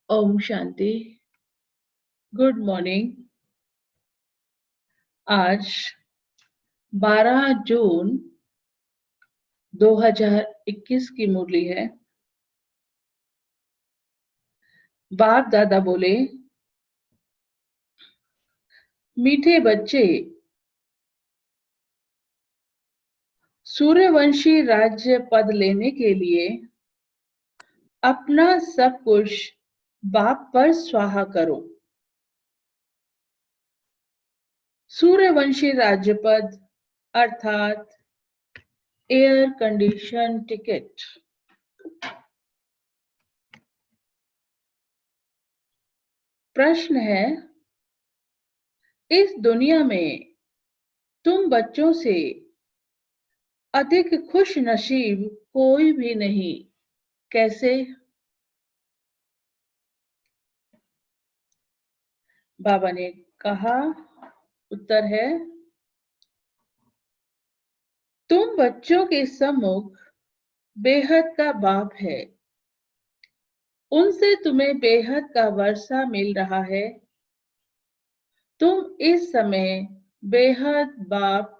Om Shanti. Good morning. आज 12 जून 2021 की मुरली है। बाप दादा बोले, मीठे बच्चे, सूर्यवंशी राज्य पद लेने के लिए अपना सब कुछ बाप पर स्वाहा करो। सूर्यवंशी राज्य पद अर्थात एयर कंडीशन टिकट। प्रश्न है, इस दुनिया में तुम बच्चों से अधिक खुश नसीब कोई भी नहीं, कैसे? बाबा ने कहा, उत्तर है, तुम बच्चों के सम्मुख बेहद का बाप है। उनसे तुम्हें बेहद का वर्षा मिल रहा है। तुम इस समय बेहद बाप,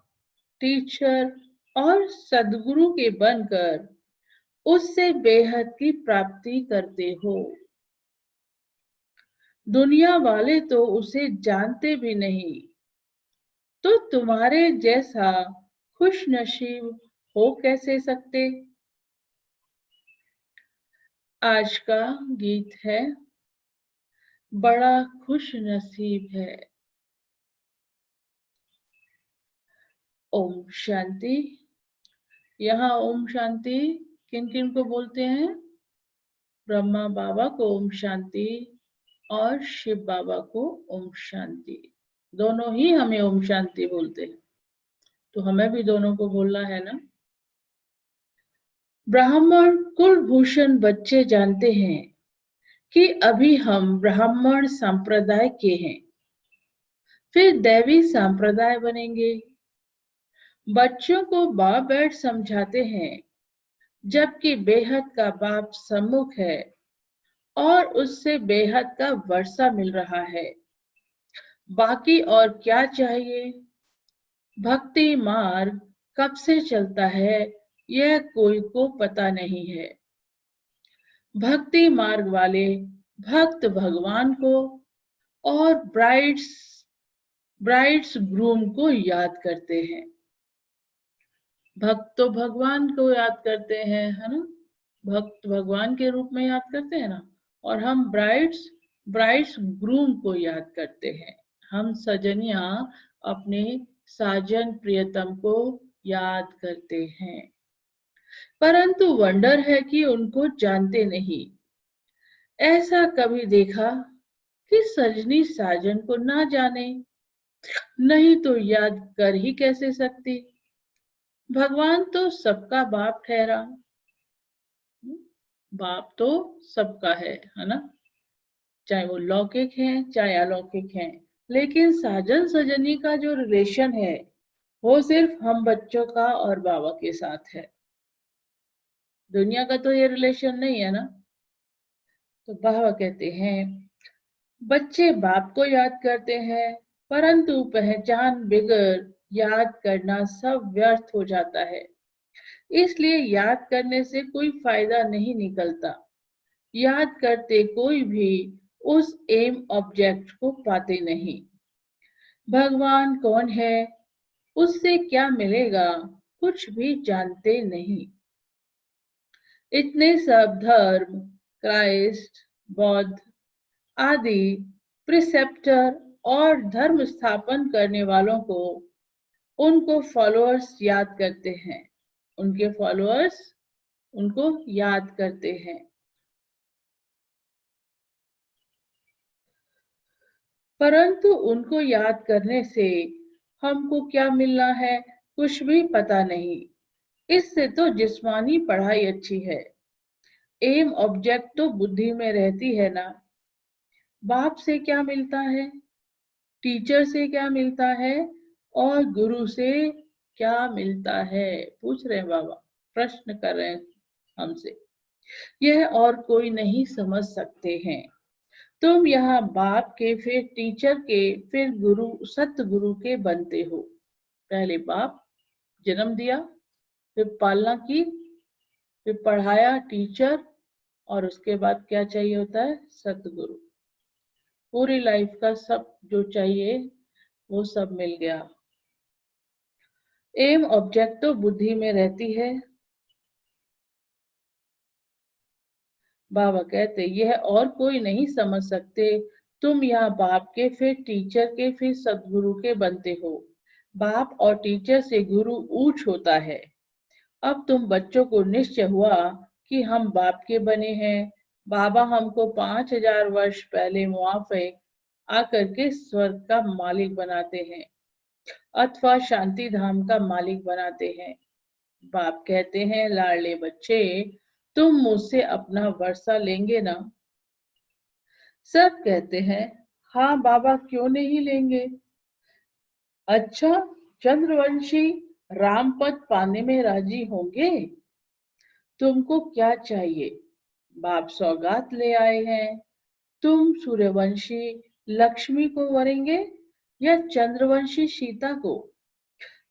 टीचर और सदगुरु के बनकर उससे बेहद की प्राप्ति करते हो। दुनिया वाले तो उसे जानते भी नहीं, तो तुम्हारे जैसा खुश नसीब हो कैसे सकते? आज का गीत है, बड़ा खुश नसीब है। ओम शांति। यहाँ ओम शांति किन किन को बोलते हैं? ब्रह्मा बाबा को ओम शांति और शिव बाबा को ओम शांति। दोनों ही हमें ओम शांति बोलते हैं, तो हमें भी दोनों को बोलना है ना। ब्राह्मण कुलभूषण बच्चे जानते हैं कि अभी हम ब्राह्मण संप्रदाय के हैं, फिर दैवी संप्रदाय बनेंगे। बच्चों को बाप बैठ समझाते हैं, जबकि बेहद का बाप सम्मुख है और उससे बेहद का वर्षा मिल रहा है। बाकी और क्या चाहिए? भक्ति मार्ग कब से चलता है यह कोई को पता नहीं है। भक्ति मार्ग वाले भक्त भगवान को और ब्राइड्स ग्रूम को याद करते हैं। भक्त तो भगवान को याद करते हैं, है ना। भक्त भगवान के रूप में याद करते हैं ना, और हम ब्राइड्स ग्रूम को याद करते हैं। हम सजनिया अपने साजन प्रियतम को याद करते हैं, परंतु वंडर है कि उनको जानते नहीं। ऐसा कभी देखा कि सजनी साजन को ना जाने? नहीं तो याद कर ही कैसे सकती? भगवान तो सबका बाप ठहरा। बाप तो सबका है ना। चाहे वो लौकिक है चाहे अलौकिक है, लेकिन साजन सजनी का जो रिलेशन है वो सिर्फ हम बच्चों का और बाबा के साथ है। दुनिया का तो ये रिलेशन नहीं है ना। तो बाबा कहते हैं, बच्चे बाप को याद करते हैं, परंतु पहचान बिगड़ याद करना सब व्यर्थ हो जाता है। इसलिए याद करने से कोई फायदा नहीं निकलता। याद करते कोई भी उस एम ऑब्जेक्ट को पाते नहीं। भगवान कौन है, उससे क्या मिलेगा, कुछ भी जानते नहीं। इतने सब धर्म, क्राइस्ट, बौद्ध आदि प्रिसेप्टर और धर्म स्थापन करने वालों को उनको फॉलोअर्स याद करते हैं। उनके फॉलोअर्स उनको याद करते हैं, परंतु उनको याद करने से हमको क्या मिलना है, कुछ भी पता नहीं। इससे तो जिस्मानी पढ़ाई अच्छी है। एम ऑब्जेक्ट तो बुद्धि में रहती है ना। बाप से क्या मिलता है, टीचर से क्या मिलता है और गुरु से क्या मिलता है? पूछ रहे हैं बाबा, प्रश्न कर रहे हैं हमसे। यह और कोई नहीं समझ सकते हैं। तुम यहाँ बाप के, फिर टीचर के, फिर गुरु, सतगुरु के बनते हो। पहले बाप, जन्म दिया, फिर पालना की, फिर पढ़ाया, टीचर, और उसके बाद क्या चाहिए होता है? सतगुरु। पूरी लाइफ का सब जो चाहिए वो सब मिल गया। एम ऑब्जेक्ट तो बुद्धि में रहती है। बाबा कहते यह और कोई नहीं समझ सकते। तुम यहाँ बाप के, फिर टीचर के, फिर सदगुरु के बनते हो। बाप और टीचर से गुरु ऊंच होता है। अब तुम बच्चों को निश्चय हुआ कि हम बाप के बने हैं। बाबा हमको 5000 वर्ष पहले मुआफे आकर के स्वर्ग का मालिक बनाते हैं अथवा शांति धाम का मालिक बनाते हैं। बाप कहते हैं, लाडले बच्चे, तुम मुझसे अपना वर्षा लेंगे ना? सब कहते हैं, हाँ बाबा, क्यों नहीं लेंगे। अच्छा, चंद्रवंशी रामपद पाने में राजी होंगे? तुमको क्या चाहिए? बाप सौगात ले आए हैं। तुम सूर्यवंशी लक्ष्मी को वरेंगे या चंद्रवंशी सीता को?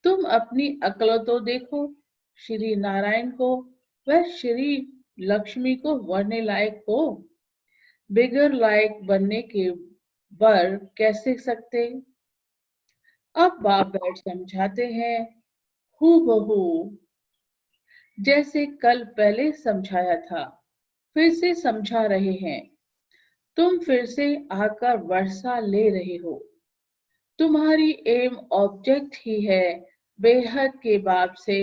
तुम अपनी अक्ल तो देखो। श्री नारायण को वह श्री लक्ष्मी को वरने लायक हो। बिगर लायक बनने के वर कैसे सकते? अब बाप बैठ समझाते हैं, हूबहू जैसे कल पहले समझाया था, फिर से समझा रहे हैं। तुम फिर से आकर वर्षा ले रहे हो। तुम्हारी एम ऑब्जेक्ट ही है बेहद के बाप से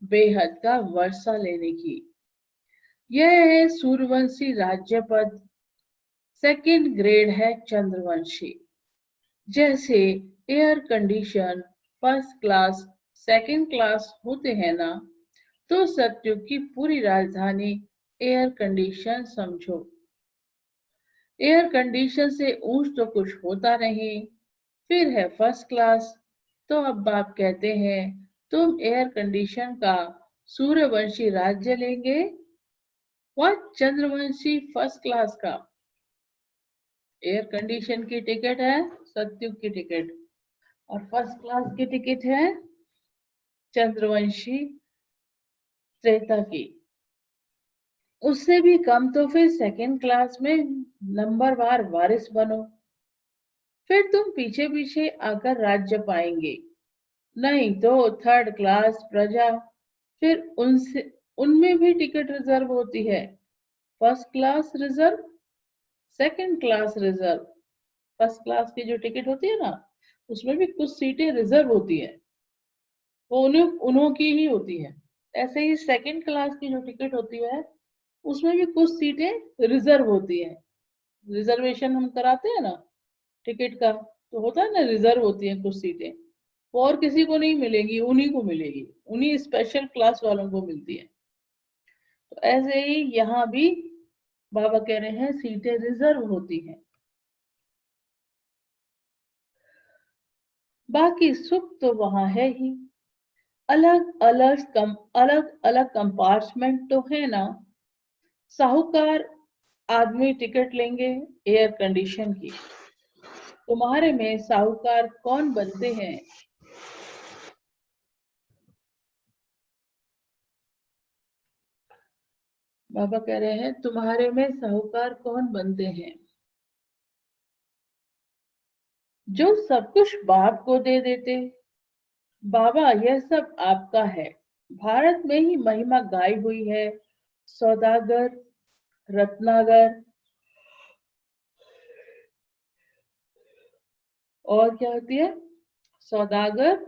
बेहद का वर्षा लेने की। यह है सूर्यवंशी राज्य पद। सेकंड ग्रेड है चंद्रवंशी। जैसे air condition first class, second class होते हैं ना, तो सत्युग की पूरी राजधानी एयर कंडीशन समझो। एयर कंडीशन से ऊंच तो कुछ होता नहीं। फिर है फर्स्ट क्लास। तो अब बाप कहते हैं, तुम एयर कंडीशन का सूर्यवंशी राज्य लेंगे व चंद्रवंशी फर्स्ट क्लास का। एयर कंडीशन की टिकट है सत्युग की टिकट, और फर्स्ट क्लास की टिकट है चंद्रवंशी त्रेता की। उससे भी कम तो फिर सेकंड क्लास में नंबरवार वारिस बनो। फिर तुम पीछे पीछे आकर राज्य पाएंगे। नहीं तो थर्ड क्लास प्रजा। फिर उनसे उनमें भी टिकट रिजर्व होती है। First class reserve, second class reserve. First class की जो टिकट होती है ना, उसमें भी कुछ सीटें रिजर्व होती है, वो उन्हों की ही होती है। ऐसे ही सेकंड क्लास की जो टिकट होती है, उसमें भी कुछ सीटें रिजर्व होती है। रिजर्वेशन हम कराते हैं ना टिकट का, तो होता है ना, रिजर्व होती है कुछ सीटें, वो और किसी को नहीं मिलेगी, उन्हीं को मिलेगी, उन्हीं स्पेशल क्लास वालों को मिलती है। तो ऐसे ही यहाँ भी बाबा कह रहे हैं सीटें रिजर्व होती हैं। बाकी सुख तो वहां है ही। अलग अलग कंपार्टमेंट तो है ना। साहूकार आदमी टिकट लेंगे एयर कंडीशन की। तुम्हारे में साहूकार कौन बनते हैं? बाबा कह रहे हैं, तुम्हारे में साहूकार कौन बनते हैं? जो सब कुछ बाप को दे देते। बाबा, यह सब आपका है। भारत में ही महिमा गाई हुई है। सौदागर, रत्नागर, और क्या होती है? सौदागर,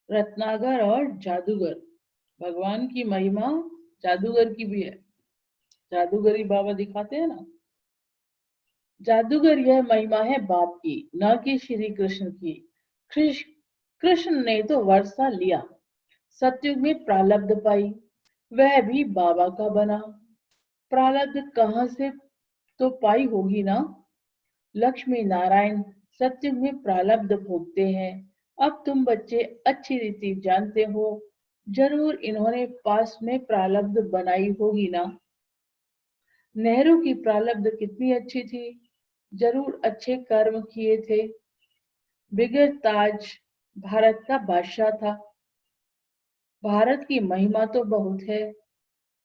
रत्नागर और जादूगर। भगवान की महिमा जादूगर की भी है। जादूगरी बाबा दिखाते हैं ना। जादूगर यह महिमा है बाप की, न कि श्री कृष्ण की। कृष्ण कृष्ण ने तो वर्षा लिया, सतयुग में प्रारब्ध पाई, वह भी बाबा का बना। प्रारब्ध कहाँ से तो पाई होगी ना। लक्ष्मी नारायण सतयुग में प्रारब्ध भोगते हैं। अब तुम बच्चे अच्छी रीति जानते हो, जरूर इन्होंने पास में प्रारब्ध बनाई होगी ना। नेहरू की प्रारब्ध कितनी अच्छी थी, जरूर अच्छे कर्म किए थे। बिगर ताज भारत का बादशाह था। भारत की महिमा तो बहुत है।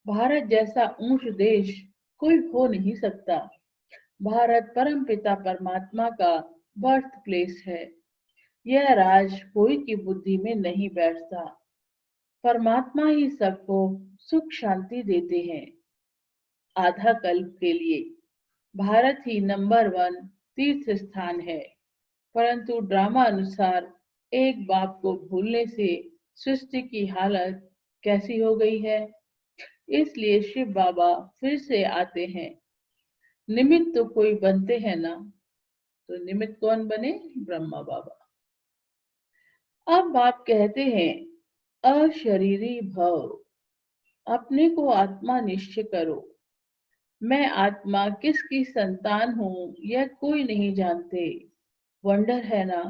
भारत जैसा ऊंच देश कोई हो नहीं सकता। भारत परमपिता परमात्मा का बर्थ प्लेस है। यह राज कोई की बुद्धि में नहीं बैठता। परमात्मा ही सबको सुख शांति देते हैं। आधा कल्प के लिए भारत ही नंबर 1 तीर्थ स्थान है। परंतु ड्रामा अनुसार एक बाप को भूलने से सृष्टि की हालत कैसी हो गई है। इसलिए शिव बाबा फिर से आते हैं। निमित्त तो कोई बनते हैं ना, तो निमित्त कौन बने? ब्रह्मा बाबा। अब बाप कहते हैं अशरीरी भव, अपने को आत्मा निश्चय करो। मैं आत्मा किसकी संतान हूँ यह कोई नहीं जानते। वंडर है ना,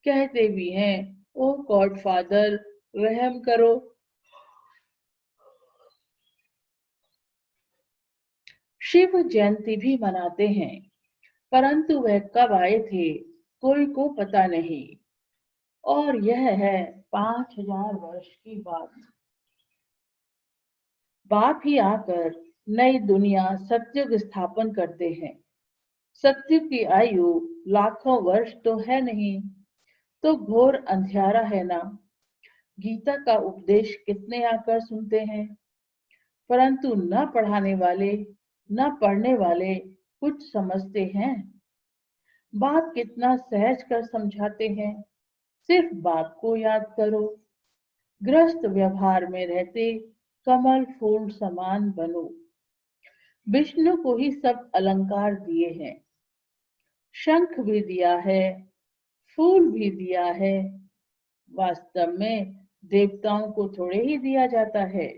कहते भी हैं ओ गॉड फादर रहम करो। शिव जयंती भी मनाते हैं, परंतु वह कब आए थे कोई को पता नहीं। और यह है 5000 वर्ष की बात। बाप ही आकर नई दुनिया सत्युग स्थापन करते हैं। सत्युग की आयु लाखों वर्ष तो है नहीं, तो घोर अंधियारा है ना। गीता का उपदेश कितने आकर सुनते हैं, परंतु न पढ़ाने वाले न पढ़ने वाले कुछ समझते हैं। बाप कितना सहज कर समझाते हैं, सिर्फ बाप को याद करो। ग्रस्त व्यवहार में रहते कमल फूल समान बनो। विष्णु को ही सब अलंकार दिए हैं। शंख भी दिया है, फूल भी दिया है। वास्तव में देवताओं को थोड़े ही दिया जाता है।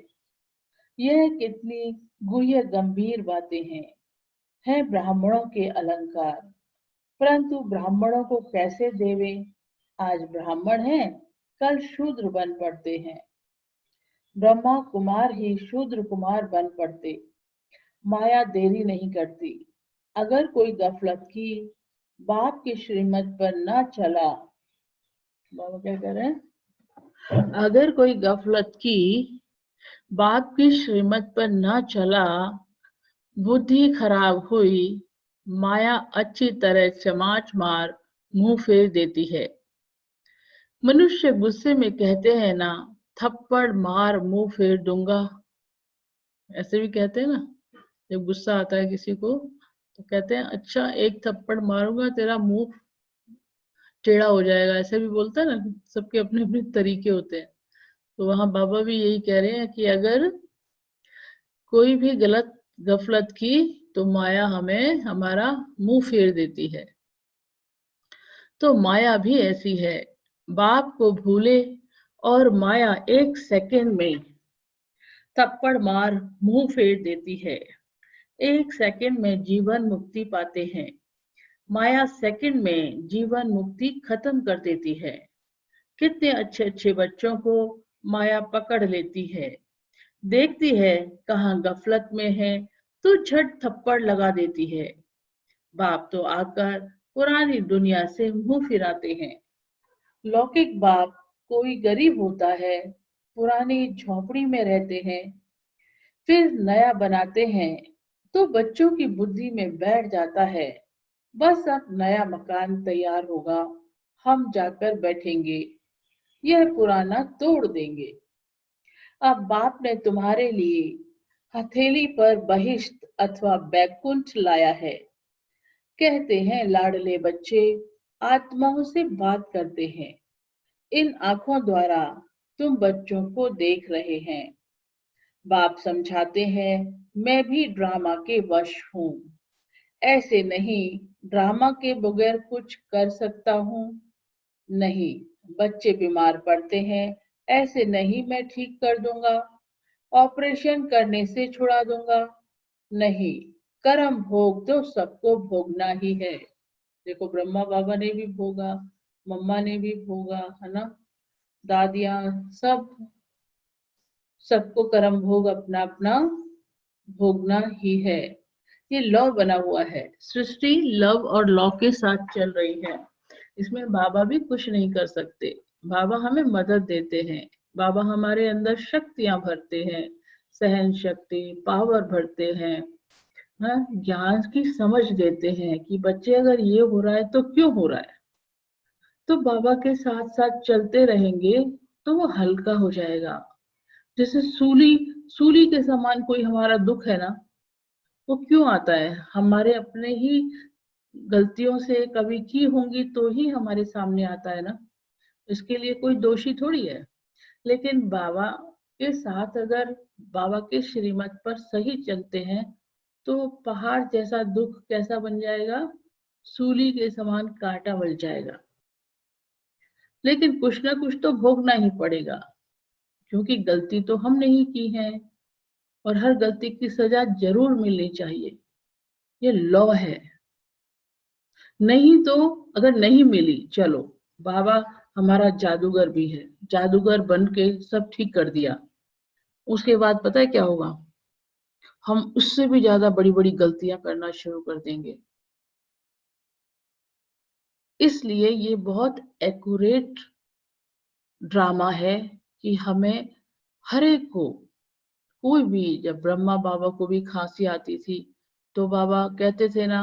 यह कितनी गुह्य गंभीर बातें हैं ब्राह्मणों के अलंकार। परंतु ब्राह्मणों को कैसे देवे? आज ब्राह्मण हैं, कल शूद्र बन पड़ते हैं। ब्रह्मा कुमार ही शूद्र कुमार बन पड़ते। माया देरी नहीं करती। अगर कोई गफलत की, बाप की श्रीमत पर न चला, बाबा क्या कह रहे हैं, अगर कोई गफलत की, बाप की श्रीमत पर न चला, बुद्धि खराब हुई, माया अच्छी तरह चमाच मार मुंह फेर देती है। मनुष्य गुस्से में कहते हैं ना, थप्पड़ मार मुंह फेर दूंगा। ऐसे भी कहते हैं ना, जब गुस्सा आता है किसी को तो कहते हैं अच्छा एक थप्पड़ मारूंगा तेरा मुंह टेढ़ा हो जाएगा। ऐसे भी बोलता है ना, सबके अपने अपने तरीके होते हैं। तो वहां बाबा भी यही कह रहे हैं कि अगर कोई भी गलत गफलत की तो माया हमें हमारा मुंह फेर देती है। तो माया भी ऐसी है, बाप को भूले और माया एक सेकंड में थप्पड़ मार मुंह फेर देती है। एक सेकंड में जीवन मुक्ति पाते हैं। माया सेकंड में जीवन मुक्ति खत्म कर देती है। कितने अच्छे अच्छे बच्चों को माया पकड़ लेती है। देखती है कहाँ गफलत में है तो झट थप्पड़ लगा देती है। बाप तो आकर पुरानी दुनिया से मुंह फिराते हैं। लौकिक बाप कोई गरीब होता है, पुरानी झोपड़ी में रहते हैं, फिर नया बनाते हैं तो बच्चों की बुद्धि में बैठ जाता है बस अब नया मकान तैयार होगा, हम जाकर बैठेंगे, यह पुराना तोड़ देंगे। अब बाप ने तुम्हारे लिए हथेली पर बहिष्ट अथवा बैकुंठ लाया है। कहते हैं लाडले बच्चे आत्माओं से बात करते हैं। इन आंखों द्वारा तुम बच्चों को देख रहे हैं। बाप समझाते हैं मैं भी ड्रामा के वश हूँ। ऐसे नहीं ड्रामा के बगैर कुछ कर सकता हूँ। नहीं, बच्चे बीमार पड़ते हैं, ऐसे नहीं मैं ठीक कर दूंगा, ऑपरेशन करने से छुड़ा दूंगा। नहीं, कर्म भोग तो सबको भोगना ही है। देखो ब्रह्मा बाबा ने भी भोगा, मम्मा ने भी भोगा, है ना, दादियां, सब, सबको कर्म भोग अपना अपना भोगना ही है। ये लॉ बना हुआ है। सृष्टि लव और लॉ के साथ चल रही है। इसमें बाबा भी कुछ नहीं कर सकते। बाबा हमें मदद देते हैं। बाबा हमारे अंदर शक्तियां भरते हैं, सहन शक्ति, पावर भरते हैं, हाँ, ज्ञान की समझ देते हैं कि बच्चे अगर ये हो रहा है तो क्यों हो रहा है। तो बाबा के साथ साथ चलते रहेंगे तो वो हल्का हो जाएगा। जैसे सूली सूली के समान कोई हमारा दुख है ना, वो क्यों आता है? हमारे अपने ही गलतियों से कभी की होंगी तो ही हमारे सामने आता है ना। इसके लिए कोई दोषी थोड़ी है। लेकिन बाबा के साथ अगर बाबा के श्रीमत पर सही चलते हैं तो पहाड़ जैसा दुख कैसा बन जाएगा? सूली के समान कांटा बन जाएगा। लेकिन कुछ ना कुछ तो भोगना ही पड़ेगा, क्योंकि गलती तो हमने ही की है और हर गलती की सजा जरूर मिलनी चाहिए। ये लॉ है। नहीं तो अगर नहीं मिली, चलो बाबा हमारा जादूगर भी है, जादूगर बन के सब ठीक कर दिया। उसके बाद पता है क्या होगा? हम उससे भी ज्यादा बड़ी बड़ी गलतियां करना शुरू कर देंगे। इसलिए ये बहुत एक्यूरेट ड्रामा है कि हमें हर एक को, कोई भी, जब ब्रह्मा बाबा को भी खांसी आती थी तो बाबा कहते थे ना,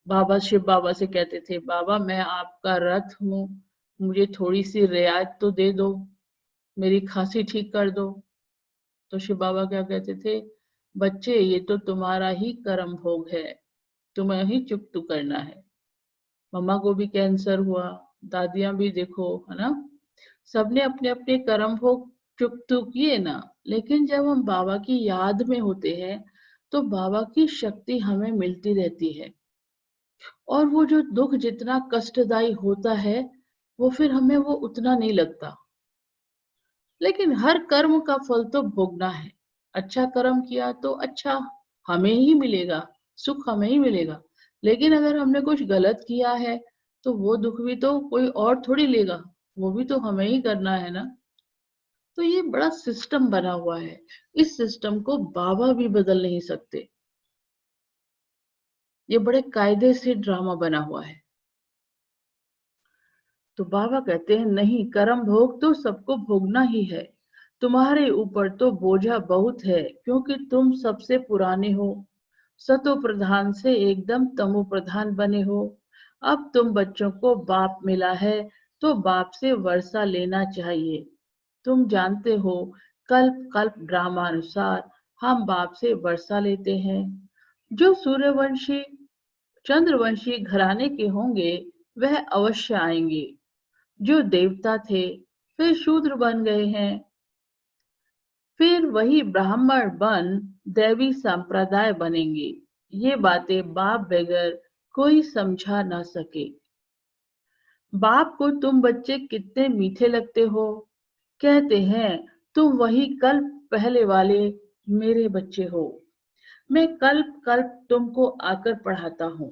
बाबा शिव बाबा से कहते थे, बाबा मैं आपका रथ हूँ, मुझे थोड़ी सी रियायत तो दे दो, मेरी खांसी ठीक कर दो। तो शिव बाबा क्या कहते थे? बच्चे ये तो तुम्हारा ही कर्म भोग है, तुम्हें ही चुकता करना है। मम्मा को भी कैंसर हुआ, दादियां भी देखो, है ना, सबने अपने अपने कर्म भोग चुकता किए ना। लेकिन जब हम बाबा की याद में होते हैं तो बाबा की शक्ति हमें मिलती रहती है। और वो जो दुख जितना कष्टदायी होता है वो फिर हमें वो उतना नहीं लगता। लेकिन हर कर्म का फल तो भोगना है। अच्छा कर्म किया तो अच्छा हमें ही मिलेगा, सुख हमें ही मिलेगा। लेकिन अगर हमने कुछ गलत किया है तो वो दुख भी तो कोई और थोड़ी लेगा, वो भी तो हमें ही करना है ना। तो ये बड़ा सिस्टम बना हुआ है। इस सिस्टम को बाबा भी बदल नहीं सकते। ये बड़े कायदे से ड्रामा बना हुआ है। तो बाबा कहते हैं नहीं, कर्म भोग तो सबको भोगना ही है। तुम्हारे ऊपर तो बोझा बहुत है, क्योंकि तुम सबसे पुराने हो, सतो प्रधान से एकदम तमो प्रधान बने हो। अब तुम बच्चों को बाप मिला है तो बाप से वर्षा लेना चाहिए। तुम जानते हो, कल्प कल्प ड्रामानुसार हम बाप से वर्षा लेते हैं। जो सूर्यवंशी चंद्रवंशी घराने के होंगे वह अवश्य आएंगे। जो देवता थे फिर शूद्र बन गए हैं, फिर वही ब्राह्मण बन दैवी संप्रदाय बनेंगे। ये बातें बाप बगैर कोई समझा ना सके। बाप को तुम बच्चे कितने मीठे लगते हो, कहते हैं तुम वही कल्प पहले वाले मेरे बच्चे हो। मैं कल्प कल्प तुमको आकर पढ़ाता हूँ।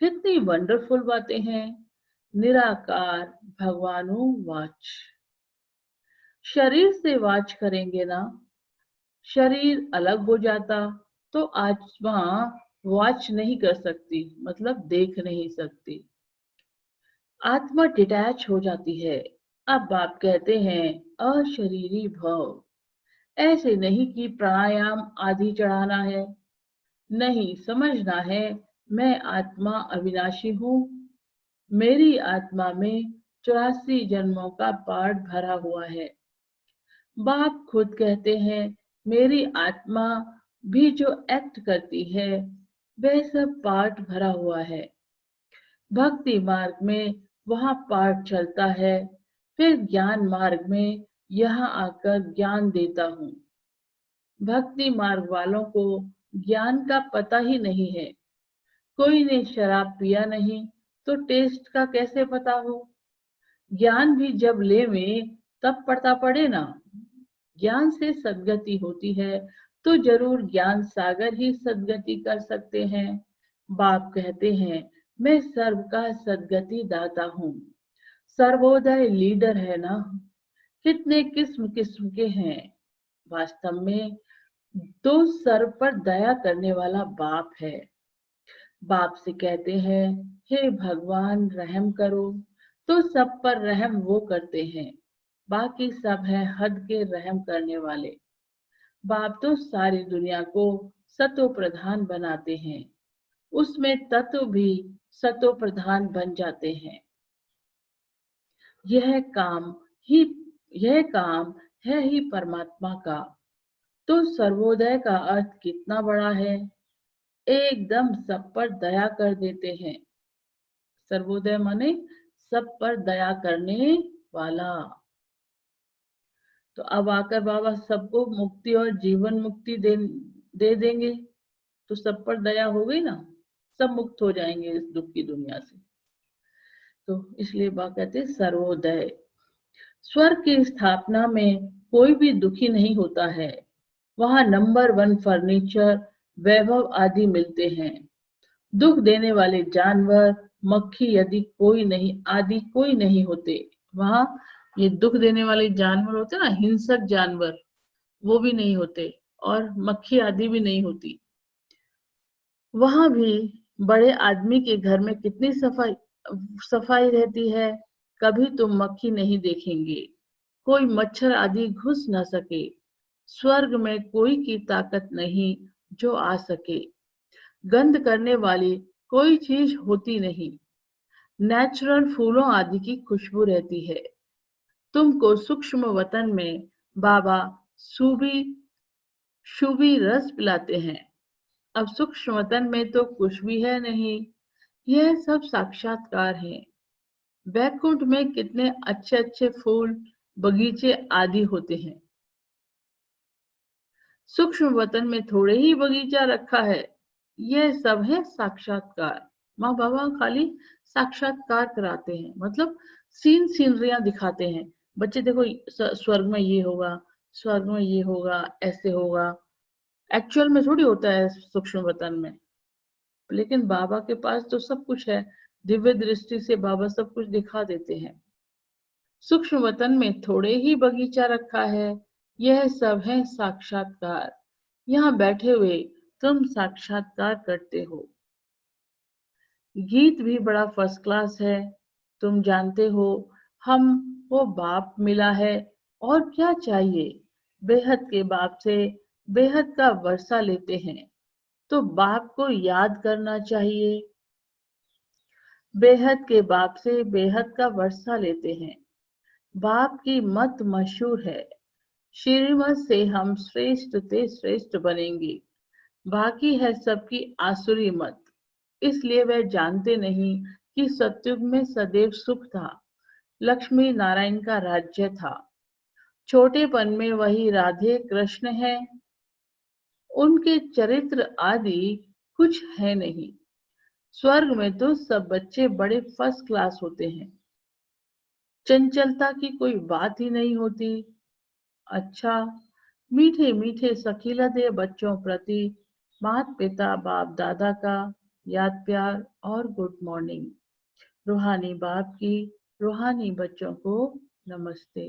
कितनी वंडरफुल बातें हैं। निराकार भगवानु वाच। शरीर से वाच करेंगे ना, शरीर अलग हो जाता तो आत्मा वाच नहीं कर सकती, मतलब देख नहीं सकती। आत्मा डिटैच हो जाती है। अब बाप कहते हैं अशरीरी भव। ऐसे नहीं कि प्राणायाम आदि चढ़ाना है, नहीं, समझना है मैं आत्मा अविनाशी हूँ। मेरी आत्मा में 84 जन्मों का पाठ भरा हुआ है। बाप खुद कहते हैं मेरी आत्मा भी जो एक्ट करती है वह सब पाठ भरा हुआ है। भक्ति मार्ग में वहां पाठ चलता है, फिर ज्ञान मार्ग में यहाँ आकर ज्ञान देता हूँ। भक्ति मार्ग वालों को ज्ञान का पता ही नहीं है। कोई ने शराब पिया नहीं तो टेस्ट का कैसे पता हो? ज्ञान भी जब ले में तब पता पड़े ना। ज्ञान से सद्गति होती है तो जरूर ज्ञान सागर ही सद्गति कर सकते हैं। बाप कहते हैं मैं सर्व का सद्गति दाता हूँ। सर्वोदय लीडर है ना। कितने किस्म किस्म के हैं। वास्तव में तो सर पर दया करने वाला बाप है। बाप से कहते हैं, हे भगवान रहम करो, तो सब पर रहम वो करते हैं। बाकी सब है हद के रहम करने वाले। बाप तो सारी दुनिया को सतो प्रधान बनाते हैं, उसमें तत्व भी सतो प्रधान बन जाते हैं। यह काम ही यह काम है ही परमात्मा का। तो सर्वोदय का अर्थ कितना बड़ा है, एकदम सब पर दया कर देते हैं। सर्वोदय माने सब पर दया करने वाला। तो अब आकर बाबा सबको मुक्ति और जीवन मुक्ति दे देंगे, तो सब पर दया हो गई ना, सब मुक्त हो जाएंगे इस दुख की दुनिया से। तो इसलिए बाबा कहते हैं सर्वोदय। स्वर्ग की स्थापना में कोई भी दुखी नहीं होता है। वहां नंबर 1 फर्नीचर, वैभव आदि मिलते हैं। दुख देने वाले जानवर, मक्खी आदि कोई नहीं होते। वहां ये दुख देने वाले जानवर होते ना, हिंसक जानवर, वो भी नहीं होते, और मक्खी आदि भी नहीं होती। वहां भी बड़े आदमी के घर में कितनी सफाई सफाई रहती है, कभी तुम मक्खी नहीं देखेंगे। कोई मच्छर आदि घुस न सके। स्वर्ग में कोई की ताकत नहीं जो आ सके। गंध करने वाली कोई चीज होती नहीं। नेचुरल फूलों आदि की खुशबू रहती है। तुमको सूक्ष्म वतन में बाबा सूबी शुभी रस पिलाते हैं। अब सूक्ष्म वतन में तो कुछ भी है नहीं, यह सब साक्षात्कार है। वैकुंठ में कितने अच्छे अच्छे फूल, बगीचे आदि होते हैं। सूक्ष्म वतन में थोड़े ही बगीचा रखा है। यह सब है साक्षात्कार। माँ बाबा खाली साक्षात्कार कराते हैं, मतलब सीनरियां दिखाते हैं। बच्चे देखो, स्वर्ग में ये होगा, स्वर्ग में ये होगा, ऐसे होगा। एक्चुअल में थोड़ी होता है सूक्ष्म वतन में, लेकिन बाबा के पास तो सब कुछ है। दिव्य दृष्टि से बाबा सब कुछ दिखा देते हैं। सूक्ष्म वतन में थोड़े ही बगीचा रखा है। यह सब है साक्षात्कार। यहाँ बैठे हुए तुम साक्षात्कार करते हो। गीत भी बड़ा फर्स्ट क्लास है। तुम जानते हो, हम वो बाप मिला है, और क्या चाहिए। बेहद के बाप से बेहद का वर्षा लेते हैं, तो बाप को याद करना चाहिए। बेहद के बाप से बेहद का वर्षा लेते हैं। बाप की मत मशहूर है, श्रीमत से हम श्रेष्ठ ते श्रेष्ठ बनेंगे। बाकी है सबकी आसुरी मत, इसलिए वह जानते नहीं कि सतयुग में सदैव सुख था, लक्ष्मी नारायण का राज्य था। छोटेपन में वही राधे कृष्ण है, उनके चरित्र आदि कुछ है नहीं। स्वर्ग में तो सब बच्चे बड़े फर्स्ट क्लास होते हैं, चंचलता की कोई बात ही नहीं होती। अच्छा, मीठे मीठे सखीलते बच्चों प्रति माता पिता बाप दादा का याद प्यार और गुड मॉर्निंग। रूहानी बाप की रूहानी बच्चों को नमस्ते।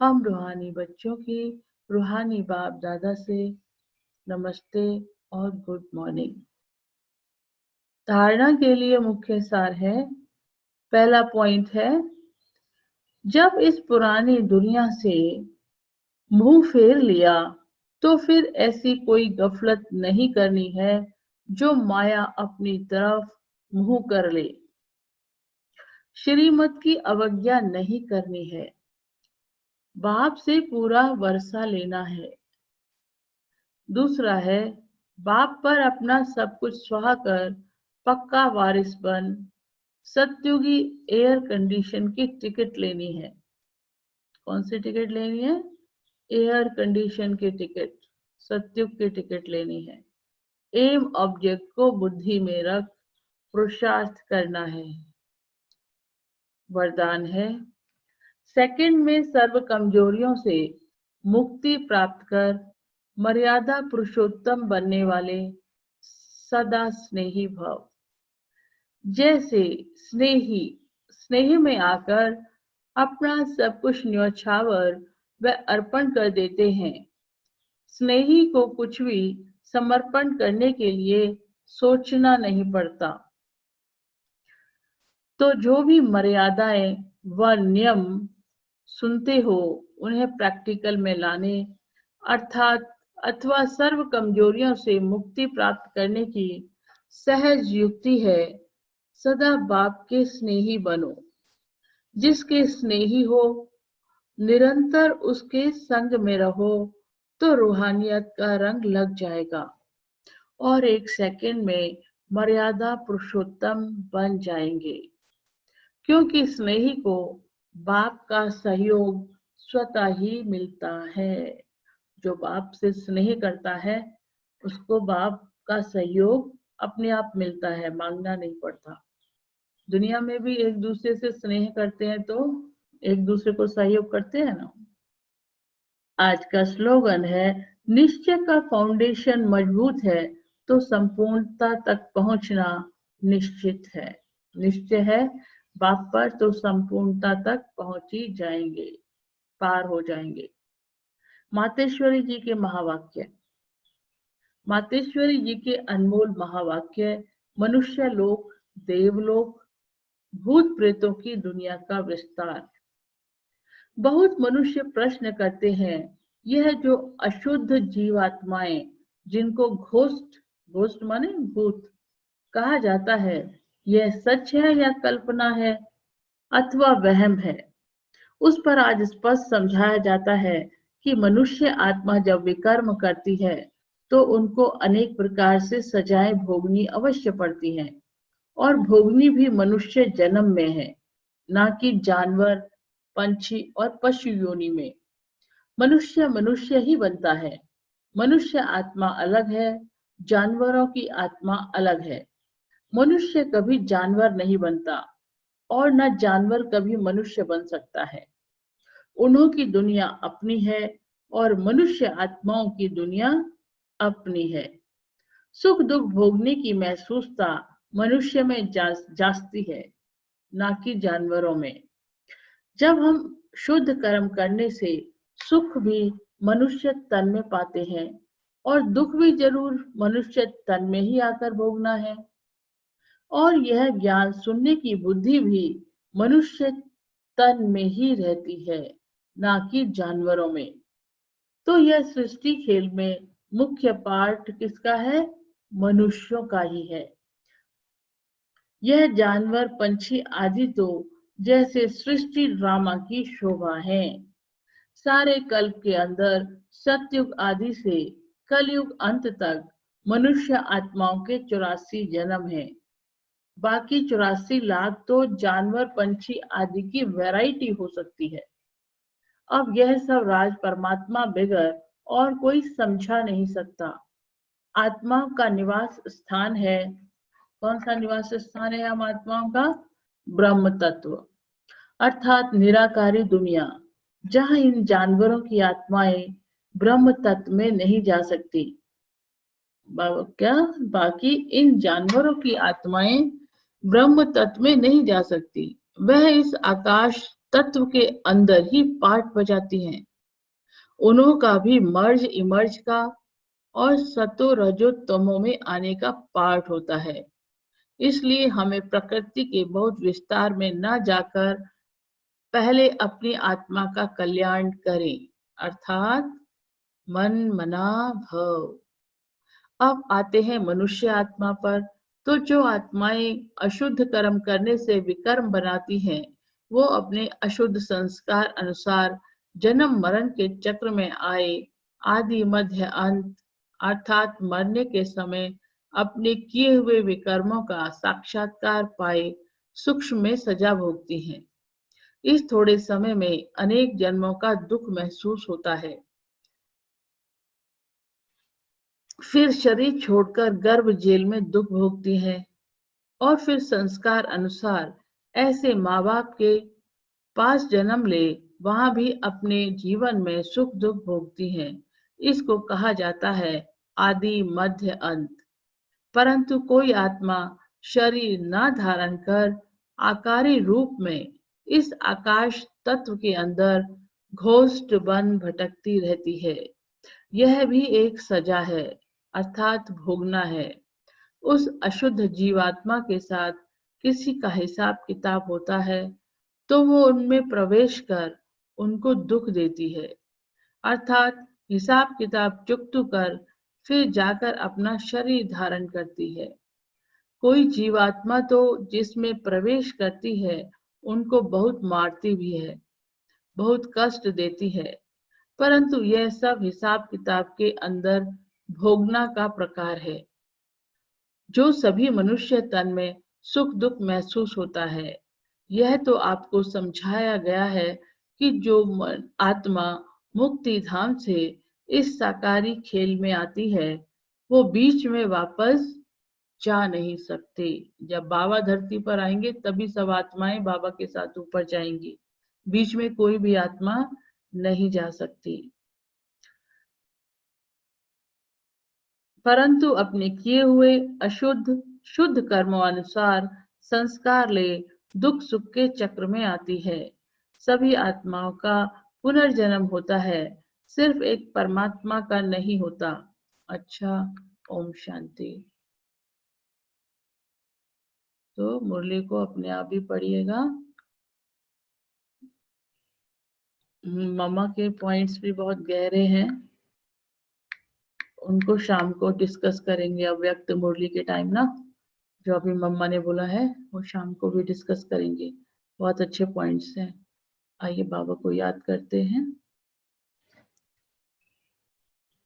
हम रूहानी बच्चों की रूहानी बाप दादा से नमस्ते और गुड मॉर्निंग। धारणा के लिए मुख्य सार है। पहला पॉइंट है, जब इस पुरानी दुनिया से मुंह फेर लिया, तो फिर ऐसी कोई गफलत नहीं करनी है जो माया अपनी तरफ मुंह कर ले। श्रीमत की अवज्ञा नहीं करनी है। बाप से पूरा वर्षा लेना है। दूसरा है, बाप पर अपना सब कुछ स्वाह कर पक्का वारिस बन सत्युगी एयर कंडीशन की टिकट लेनी है। कौन सी टिकट लेनी है? एयर कंडीशन की टिकट, सत्युग की टिकट लेनी है। एम ऑब्जेक्ट को बुद्धि में रख पुरुषार्थ करना है। वरदान है, सेकंड में सर्व कमजोरियों से मुक्ति प्राप्त कर मर्यादा पुरुषोत्तम बनने वाले सदा स्नेही भव। जैसे स्नेही स्नेह में आकर अपना सब कुछ न्यौछावर व अर्पण कर देते हैं, स्नेही को कुछ भी समर्पण करने के लिए सोचना नहीं पड़ता। तो जो भी मर्यादाएं व नियम सुनते हो उन्हें प्रैक्टिकल में लाने अर्थात अथवा सर्व कमजोरियों से मुक्ति प्राप्त करने की सहज युक्ति है। सदा बाप के स्नेही बनो। जिसके स्नेही हो, निरंतर उसके संग में रहो तो रूहानियत का रंग लग जाएगा और एक सेकंड में मर्यादा पुरुषोत्तम बन जाएंगे। क्योंकि स्नेही को बाप का सहयोग स्वतः ही मिलता है। जो बाप से स्नेह करता है उसको बाप का सहयोग अपने आप मिलता है, मांगना नहीं पड़ता। दुनिया में भी एक दूसरे से स्नेह करते हैं तो एक दूसरे को सहयोग करते हैं ना। आज का स्लोगन है, निश्चय का फाउंडेशन मजबूत है तो संपूर्णता तक पहुंचना निश्चित है। निश्चय है बाप पर तो संपूर्णता तक पहुंच ही जाएंगे, पार हो जाएंगे। मातेश्वरी जी के महावाक्य। मातेश्वरी जी के अनमोल महावाक्य मनुष्य लोक, देवलोक, भूत प्रेतों की दुनिया का विस्तार। बहुत मनुष्य प्रश्न करते हैं, यह जो अशुद्ध जीवात्माएं जिनको घोस्ट, घोस्ट माने भूत कहा जाता है, यह सच है या कल्पना है अथवा वहम है। उस पर आज स्पष्ट समझाया जाता है कि मनुष्य आत्मा जब विकर्म करती है तो उनको अनेक प्रकार से सजाएं भोगनी अवश्य पड़ती हैं और भोगनी भी मनुष्य जन्म में है, ना कि जानवर, पंछी और पशु योनि में। मनुष्य मनुष्य ही बनता है। मनुष्य आत्मा अलग है, जानवरों की आत्मा अलग है। मनुष्य कभी जानवर नहीं बनता और न जानवर कभी मनुष्य बन सकता है। उन्हों की दुनिया अपनी है और मनुष्य आत्माओं की दुनिया अपनी है। सुख दुख भोगने की महसूसता मनुष्य में जास्ती है, ना कि जानवरों में। जब हम शुद्ध कर्म करने से सुख भी मनुष्य तन में पाते हैं और दुख भी जरूर मनुष्य तन में ही आकर भोगना है। और यह ज्ञान सुनने की बुद्धि भी मनुष्य तन में ही रहती है, ना कि जानवरों में। तो यह सृष्टि खेल में मुख्य पार्ट किसका है? मनुष्यों का ही है। यह जानवर, पंछी आदि तो जैसे सृष्टि ड्रामा की शोभा है। सारे कल्प के अंदर सतयुग आदि से कलयुग अंत तक मनुष्य आत्माओं के 84 जन्म हैं। बाकी 84 लाख तो जानवर, पंछी आदि की वैरायटी हो सकती है। अब यह सब राज परमात्मा बगैर और कोई समझा नहीं सकता। आत्मा का निवास स्थान है। कौन सा निवास स्थान है हम आत्माओं का? ब्रह्म तत्व अर्थात निराकारी दुनिया, जहां इन जानवरों की आत्माएं ब्रह्म तत्व में नहीं जा सकती। क्या बाकी इन जानवरों की आत्माएं ब्रह्म तत्व में नहीं जा सकती, वह इस आकाश तत्व के अंदर ही पाठ बजाती हैं। उन्हों का भी मर्ज इमर्ज का और सतो रजो तमो में आने का पाठ होता है। इसलिए हमें प्रकृति के बहुत विस्तार में न जाकर पहले अपनी आत्मा का कल्याण करें, अर्थात मन मना भव। अब आते हैं मनुष्य आत्मा पर। तो जो आत्माएं अशुद्ध कर्म करने से विकर्म बनाती हैं, वो अपने अशुद्ध संस्कार अनुसार जन्म मरण के चक्र में आए आदि मध्य अंत अर्थात मरने के समय अपने किए हुए विकर्मों का साक्षात्कार पाए सूक्ष्म में सजा भोगती हैं। इस थोड़े समय में अनेक जन्मों का दुख महसूस होता है। फिर शरीर छोड़कर गर्भ जेल में दुख भोगती हैं और फिर संस्कार अनुसार ऐसे माँ बाप के पास जन्म ले वहां भी अपने जीवन में सुख दुख भोगती हैं। इसको कहा जाता है आदि मध्य अंत। परंतु कोई आत्मा शरीर न धारण कर आकारी रूप में इस आकाश तत्व के अंदर घोष्ट बन भटकती रहती है। यह भी एक सजा है, अर्थात भोगना है। उस अशुद्ध जीवात्मा के साथ किसी का हिसाब किताब होता है तो वो उनमें प्रवेश कर उनको दुख देती है, अर्थात हिसाब किताब चुकतू कर फिर जाकर अपना शरीर धारण करती है। कोई जीवात्मा तो जिसमें प्रवेश करती है उनको बहुत मारती भी है, बहुत कष्ट देती है, परंतु यह सब हिसाब किताब के अंदर भोगना का प्रकार है। जो सभी मनुष्य तन में सुख दुख महसूस होता है, यह तो आपको समझाया गया है कि जो आत्मा मुक्ति धाम से इस साकारी खेल में आती है वो बीच में वापस जा नहीं सकते। जब बाबा धरती पर आएंगे तभी सब आत्माएं बाबा के साथ ऊपर जाएंगी, बीच में कोई भी आत्मा नहीं जा सकती। परंतु अपने किए हुए अशुद्ध शुद्ध कर्मों अनुसार संस्कार ले दुख सुख के चक्र में आती है। सभी आत्माओं का पुनर्जन्म होता है, सिर्फ एक परमात्मा का नहीं होता। अच्छा, ओम शांति। तो मुरली को अपने आप ही पढ़िएगा। मम्मा के पॉइंट्स भी बहुत गहरे हैं, उनको शाम को डिस्कस करेंगे अव्यक्त मुरली के टाइम ना। जो अभी मम्मा ने बोला है वो शाम को भी डिस्कस करेंगे, बहुत अच्छे पॉइंट्स हैं। आइए बाबा को याद करते हैं।